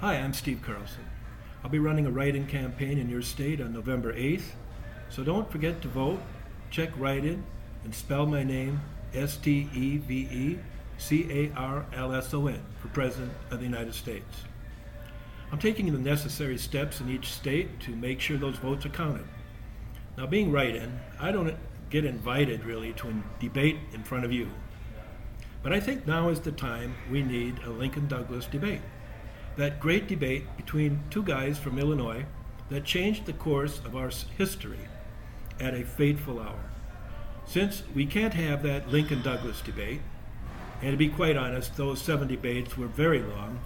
Hi, I'm Steve Carlson. I'll be running a write-in campaign in your state on November 8th, so don't forget to vote, check write-in, and spell my name Stevecarlson for President of the United States. I'm taking the necessary steps in each state to make sure those votes are counted. Now, being write-in, I don't get invited really to a debate in front of you, but I think now is the time we need a Lincoln-Douglas debate. That great debate between two guys from Illinois that changed the course of our history at a fateful hour. Since we can't have that Lincoln-Douglas debate, and to be quite honest, those 7 debates were very long,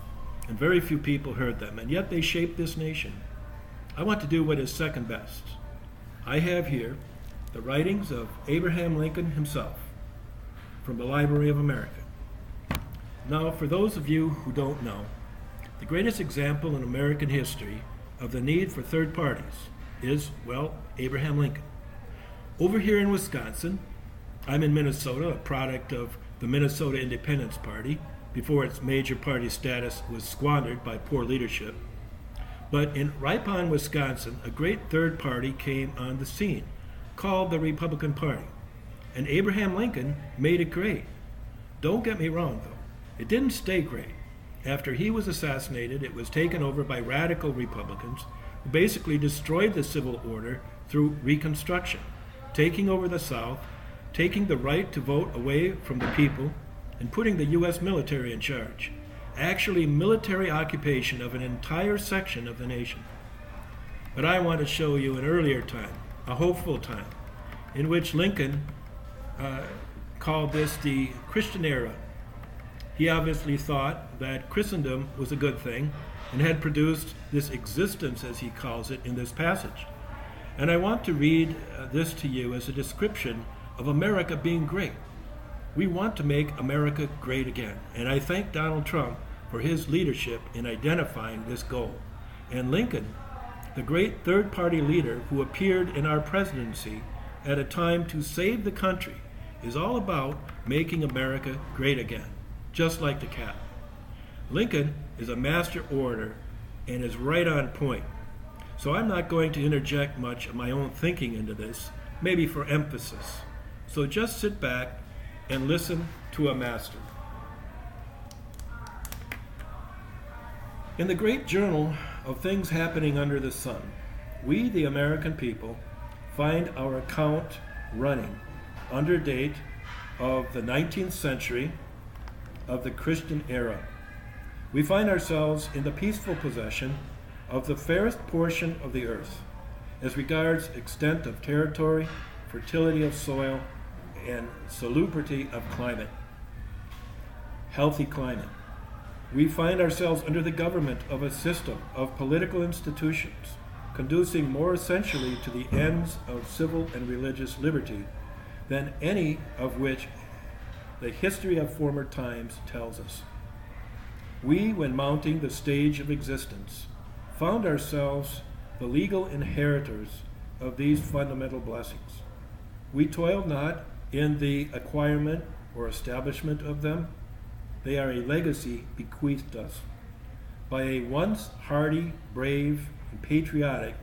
and very few people heard them, and yet they shaped this nation. I want to do what is second best. I have here the writings of Abraham Lincoln himself from the Library of America. Now, for those of you who don't know, the greatest example in American history of the need for third parties is, well, Abraham Lincoln. Over here in Wisconsin, I'm in Minnesota, a product of the Minnesota Independence Party, before its major party status was squandered by poor leadership. But in Ripon, Wisconsin, a great third party came on the scene, called the Republican Party. And Abraham Lincoln made it great. Don't get me wrong, though. It didn't stay great. After he was assassinated, it was taken over by radical Republicans who basically destroyed the civil order through Reconstruction, taking over the South, taking the right to vote away from the people, and putting the U.S. military in charge. Actually, military occupation of an entire section of the nation. But I want to show you an earlier time, a hopeful time, in which Lincoln called this the Christian era. He obviously thought that Christendom was a good thing and had produced this existence, as he calls it, in this passage. And I want to read this to you as a description of America being great. We want to make America great again, and I thank Donald Trump for his leadership in identifying this goal. And Lincoln, the great third-party leader who appeared in our presidency at a time to save the country, is all about making America great again, just like the cat. Lincoln is a master orator and is right on point. So I'm not going to interject much of my own thinking into this, maybe for emphasis. So just sit back and listen to a master. In the great journal of things happening under the sun, we, the American people, find our account running under date of the 19th century of the Christian era. We find ourselves in the peaceful possession of the fairest portion of the earth as regards extent of territory, fertility of soil, and salubrity of climate. Healthy climate. We find ourselves under the government of a system of political institutions conducing more essentially to the ends of civil and religious liberty than any of which the history of former times tells us. We, when mounting the stage of existence, found ourselves the legal inheritors of these fundamental blessings. We toiled not in the acquirement or establishment of them. They are a legacy bequeathed us by a once hardy, brave, and patriotic,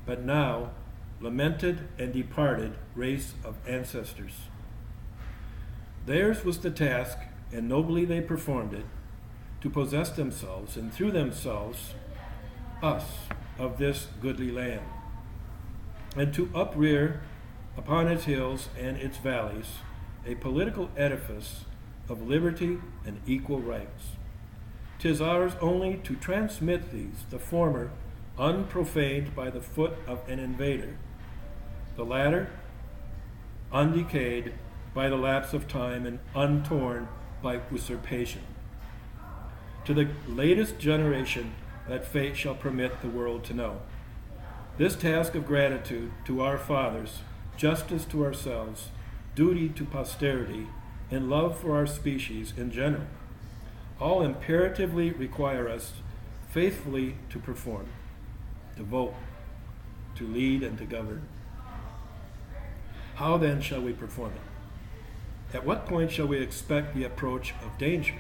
but now lamented and departed race of ancestors. Theirs was the task, and nobly they performed it, to possess themselves, and through themselves, us, of this goodly land, and to uprear upon its hills and its valleys a political edifice of liberty and equal rights. 'Tis ours only to transmit these, the former unprofaned by the foot of an invader, the latter undecayed by the lapse of time and untorn by usurpation, to the latest generation that fate shall permit the world to know. This task of gratitude to our fathers, justice to ourselves, duty to posterity, and love for our species in general, all imperatively require us faithfully to perform, to vote, to lead, and to govern. How then shall we perform it? At what point shall we expect the approach of danger?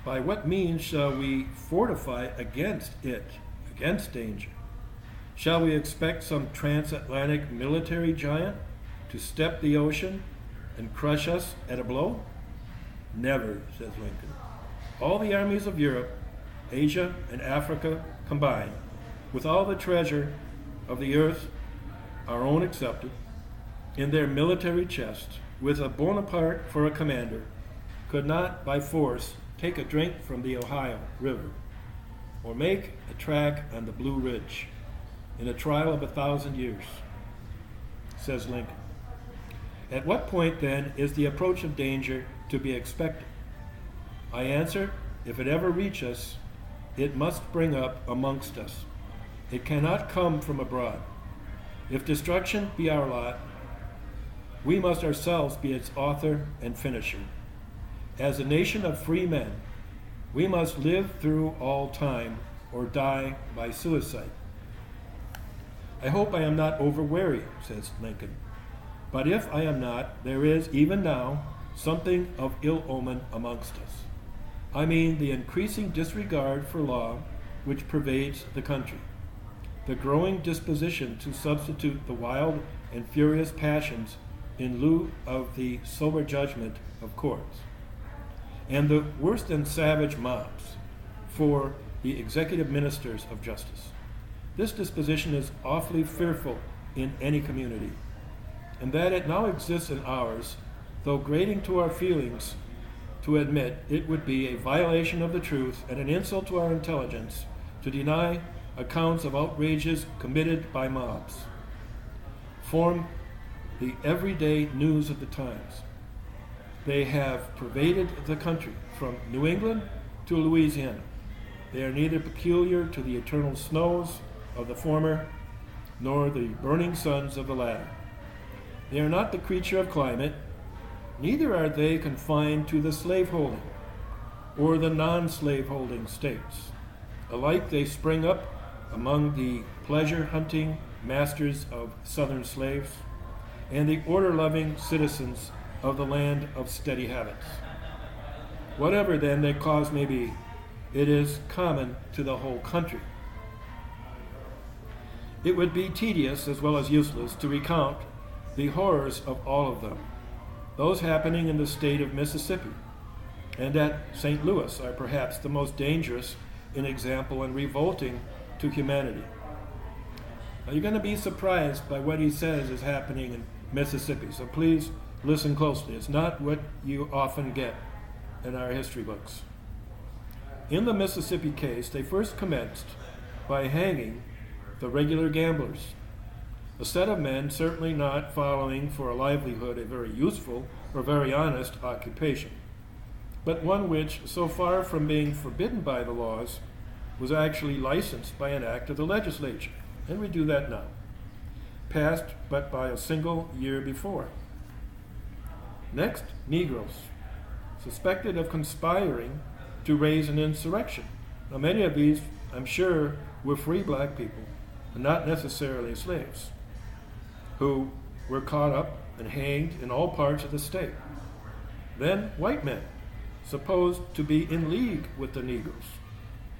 By what means shall we fortify against it, against danger? Shall we expect some transatlantic military giant to step the ocean and crush us at a blow? Never, says Lincoln. All the armies of Europe, Asia, and Africa combined, with all the treasure of the earth, our own excepted, in their military chest, with a Bonaparte for a commander, could not by force take a drink from the Ohio River, or make a track on the Blue Ridge in a trial of 1,000 years, says Lincoln. At what point, then, is the approach of danger to be expected? I answer, if it ever reach us, it must spring up amongst us. It cannot come from abroad. If destruction be our lot, we must ourselves be its author and finisher. As a nation of free men, we must live through all time or die by suicide. I hope I am not over-wary, says Lincoln. But if I am not, there is, even now, something of ill omen amongst us. I mean the increasing disregard for law which pervades the country, the growing disposition to substitute the wild and furious passions in lieu of the sober judgment of courts, and the worse than savage mobs for the executive ministers of justice. This disposition is awfully fearful in any community, and that it now exists in ours, though grating to our feelings to admit, it would be a violation of the truth and an insult to our intelligence to deny accounts of outrages committed by mobs. Form the everyday news of the times. They have pervaded the country from New England to Louisiana. They are neither peculiar to the eternal snows of the former nor the burning suns of the latter. They are not the creature of climate, neither are they confined to the slaveholding or the non-slaveholding states. Alike they spring up among the pleasure-hunting masters of southern slaves and the order-loving citizens of the land of steady habits. Whatever then their cause may be, it is common to the whole country. It would be tedious as well as useless to recount the horrors of all of them. Those happening in the state of Mississippi and at St. Louis are perhaps the most dangerous in example and revolting to humanity. Now, you're going to be surprised by what he says is happening in Mississippi, so please listen closely. It's not what you often get in our history books. In the Mississippi case, they first commenced by hanging the regular gamblers, a set of men certainly not following for a livelihood a very useful or very honest occupation, but one which, so far from being forbidden by the laws, was actually licensed by an act of the legislature, and we do that now, passed but by a single year before. Next, Negroes, suspected of conspiring to raise an insurrection. Now, many of these, I'm sure, were free black people, and not necessarily slaves, who were caught up and hanged in all parts of the state. Then white men, supposed to be in league with the Negroes.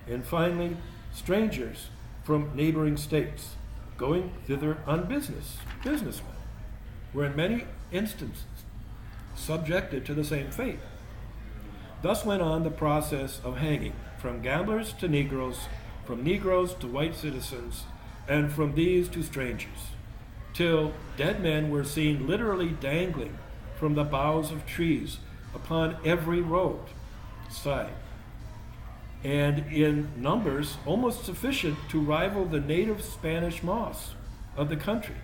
And finally, strangers from neighboring states, going thither on businessmen, were in many instances subjected to the same fate. Thus went on the process of hanging, from gamblers to Negroes, from Negroes to white citizens, and from these to strangers, till dead men were seen literally dangling from the boughs of trees upon every road side, and in numbers almost sufficient to rival the native Spanish moss of the country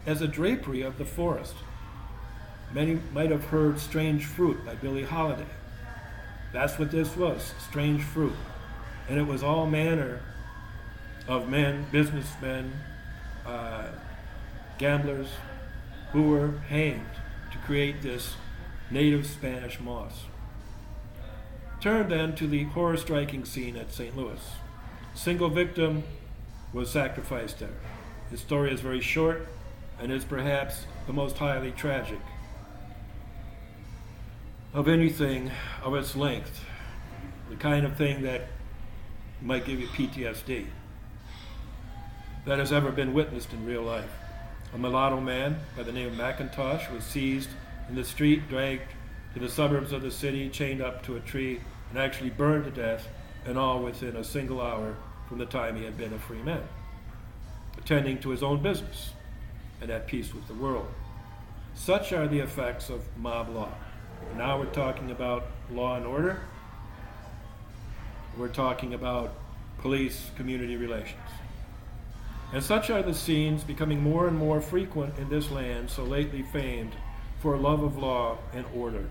as a drapery of the forest. Many might have heard Strange Fruit by Billie Holiday. That's what this was, strange fruit. And it was all manner of men, businessmen, gamblers, who were hanged to create this native Spanish moss. Turn then to the horror-striking scene at St. Louis. Single victim was sacrificed there. His story is very short and is perhaps the most highly tragic of anything of its length. the kind of thing that might give you PTSD, that has ever been witnessed in real life. A mulatto man by the name of McIntosh was seized in the street, dragged to the suburbs of the city, chained up to a tree, and actually burned to death, and all within a single hour from the time he had been a free man, attending to his own business and at peace with the world. Such are the effects of mob law. Now we're talking about law and order. We're talking about police-community relations. And such are the scenes becoming more and more frequent in this land so lately famed for love of law and order,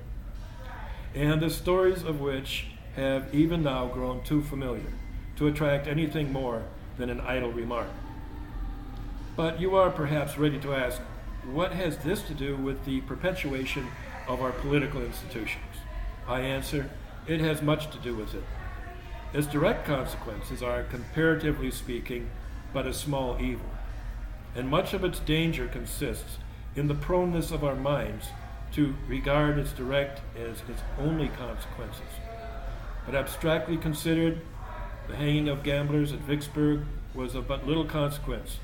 and the stories of which have even now grown too familiar to attract anything more than an idle remark. But you are perhaps ready to ask, what has this to do with the perpetuation of our political institutions? I answer, it has much to do with it. Its direct consequences are, comparatively speaking, but a small evil, and much of its danger consists in the proneness of our minds to regard its direct as its only consequences. But abstractly considered, the hanging of gamblers at Vicksburg was of but little consequence.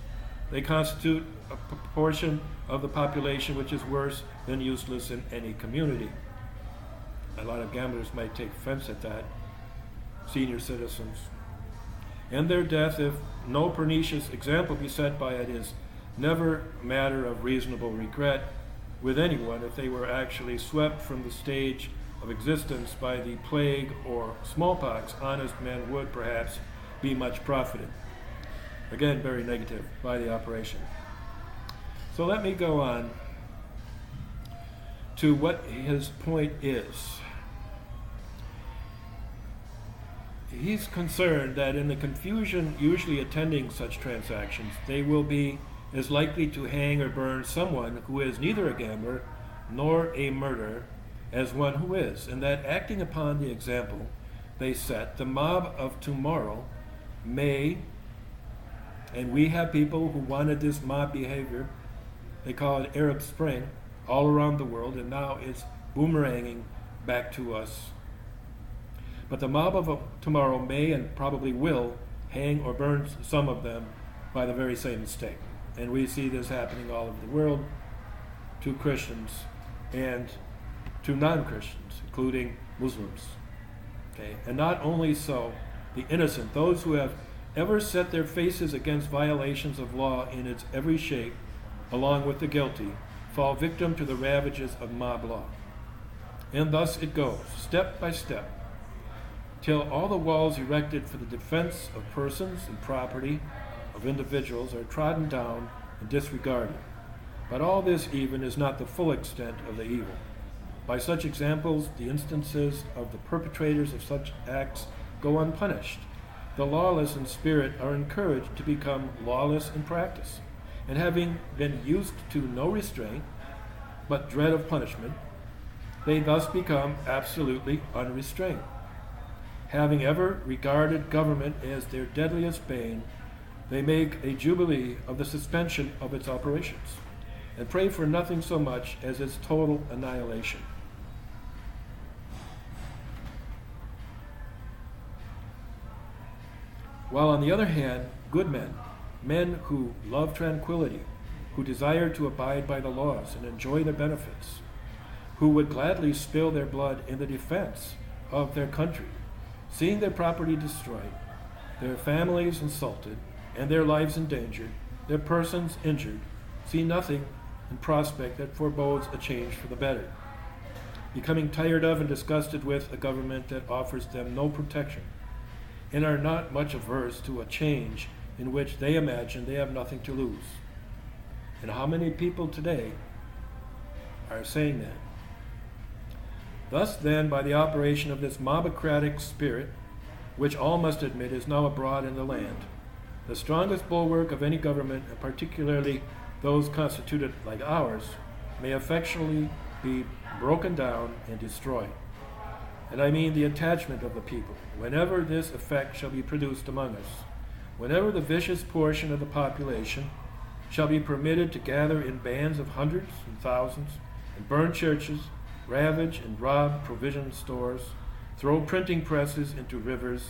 They constitute a proportion of the population which is worse than useless in any community. A lot of gamblers might take offense at that, senior citizens. And their death, if no pernicious example be set by it, is never a matter of reasonable regret with anyone. If they were actually swept from the stage of existence by the plague or smallpox, honest men would perhaps be much profited. Again, very negative by the operation. So let me go on to what his point is. He's concerned that in the confusion usually attending such transactions, they will be as likely to hang or burn someone who is neither a gambler nor a murderer as one who is, and that acting upon the example they set, the mob of tomorrow may, and we have people who wanted this mob behavior, they call it Arab Spring, all around the world, and now it's boomeranging back to us. But the mob of tomorrow may and probably will hang or burn some of them by the very same mistake. And we see this happening all over the world to Christians and to non-Christians, including Muslims. Okay? And not only so, the innocent, those who have ever set their faces against violations of law in its every shape, along with the guilty, fall victim to the ravages of mob law. And thus it goes, step by step, till all the walls erected for the defense of persons and property of individuals are trodden down and disregarded. But all this even is not the full extent of the evil. By such examples, the instances of the perpetrators of such acts go unpunished. The lawless in spirit are encouraged to become lawless in practice, and having been used to no restraint, but dread of punishment, they thus become absolutely unrestrained. Having ever regarded government as their deadliest bane, they make a jubilee of the suspension of its operations, and pray for nothing so much as its total annihilation. While on the other hand, good men who love tranquility, who desire to abide by the laws and enjoy their benefits, who would gladly spill their blood in the defense of their country, seeing their property destroyed, their families insulted, and their lives endangered, their persons injured, see nothing in prospect that forebodes a change for the better, becoming tired of and disgusted with a government that offers them no protection, and are not much averse to a change in which they imagine they have nothing to lose. And how many people today are saying that? Thus then, by the operation of this mobocratic spirit, which all must admit is now abroad in the land, the strongest bulwark of any government, and particularly those constituted like ours, may effectually be broken down and destroyed. And I mean the attachment of the people, whenever this effect shall be produced among us, whenever the vicious portion of the population shall be permitted to gather in bands of hundreds and thousands, and burn churches, ravage and rob provision stores, throw printing presses into rivers,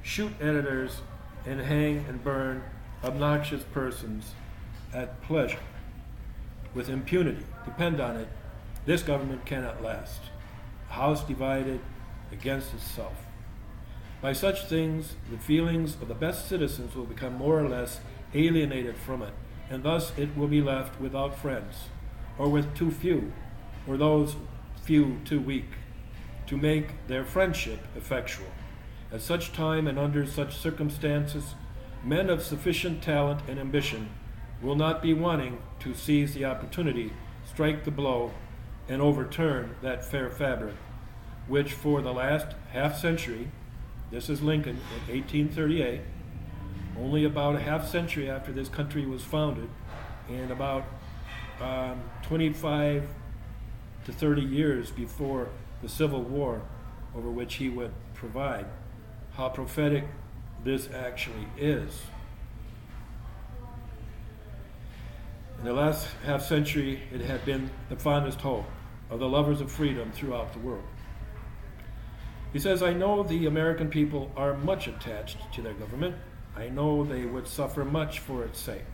shoot editors, and hang and burn obnoxious persons at pleasure with impunity. Depend on it, this government cannot last. A house divided against itself. By such things, the feelings of the best citizens will become more or less alienated from it, and thus it will be left without friends, or with too few, or those few too weak, to make their friendship effectual. At such time and under such circumstances, men of sufficient talent and ambition will not be wanting to seize the opportunity, strike the blow, and overturn that fair fabric, which for the last half century, this is Lincoln in 1838, only about a half century after this country was founded, and about 25 to 30 years before the Civil War over which he would provide, how prophetic this actually is. In the last half century, it had been the fondest hope of the lovers of freedom throughout the world. He says, I know the American people are much attached to their government. I know they would suffer much for its sake.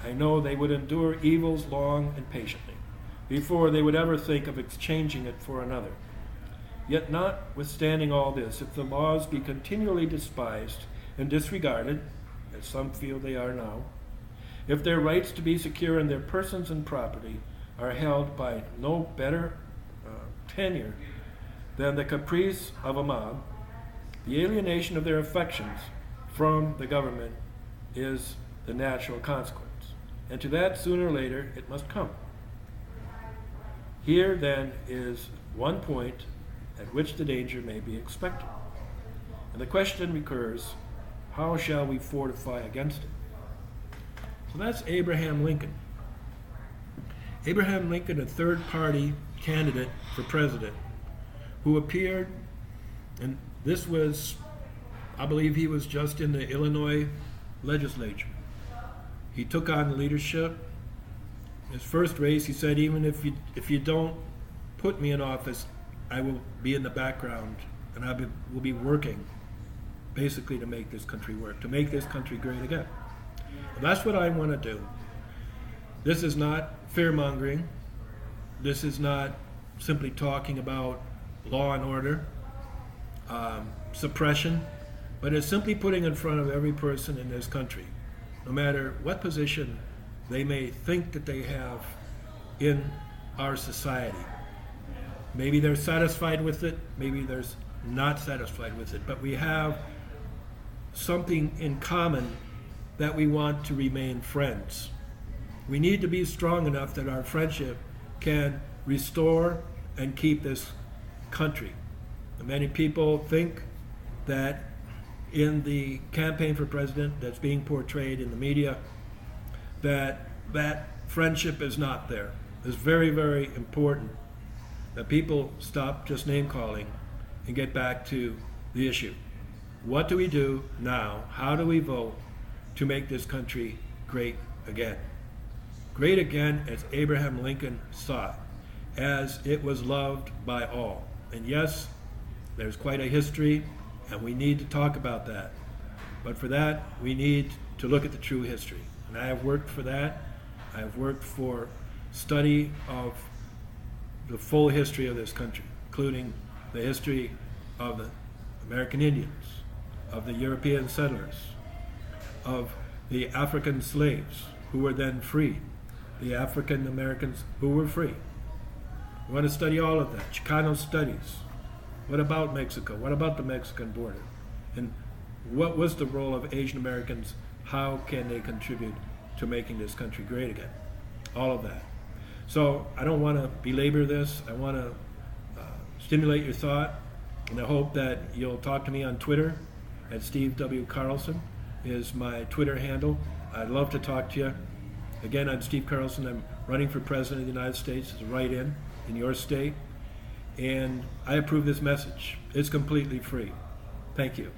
I know they would endure evils long and patiently before they would ever think of exchanging it for another. Yet notwithstanding all this, if the laws be continually despised and disregarded, as some feel they are now, if their rights to be secure in their persons and property are held by no better tenure than the caprice of a mob, the alienation of their affections from the government is the natural consequence. And to that, sooner or later, it must come. Here, then, is one point at which the danger may be expected. And the question recurs, how shall we fortify against it? So that's Abraham Lincoln. Abraham Lincoln, a third-party candidate for president, who appeared, and this was, I believe he was just in the Illinois legislature. He took on leadership. His first race, he said, even if you don't put me in office, I will be in the background, and will be working basically to make this country work, to make this country great again. And that's what I want to do. This is not fear-mongering. This is not simply talking about law and order, suppression, but it's simply putting in front of every person in this country, no matter what position they may think that they have in our society. Maybe they're satisfied with it, maybe they're not satisfied with it, but we have something in common that we want to remain friends. We need to be strong enough that our friendship can restore and keep this country. And many people think that in the campaign for president that's being portrayed in the media, that friendship is not there. It's very, very important that people stop just name calling and get back to the issue. What do we do now? How do we vote to make this country great again? Great again as Abraham Lincoln saw it, as it was loved by all. And yes, there's quite a history, and we need to talk about that. But for that, we need to look at the true history. And I have worked for that. I have worked for study of the full history of this country, including the history of the American Indians, of the European settlers, of the African slaves who were then free, the African Americans who were free. We want to study all of that. Chicano studies. What about Mexico? What about the Mexican border? And what was the role of Asian Americans? How can they contribute to making this country great again? All of that. So I don't want to belabor this. I want to stimulate your thought, and I hope that you'll talk to me on Twitter at Steve W. Carlson is my Twitter handle. I'd love to talk to you. Again, I'm Steve Carlson. I'm running for President of the United States as a write-in your state, and I approve this message. It's completely free. Thank you.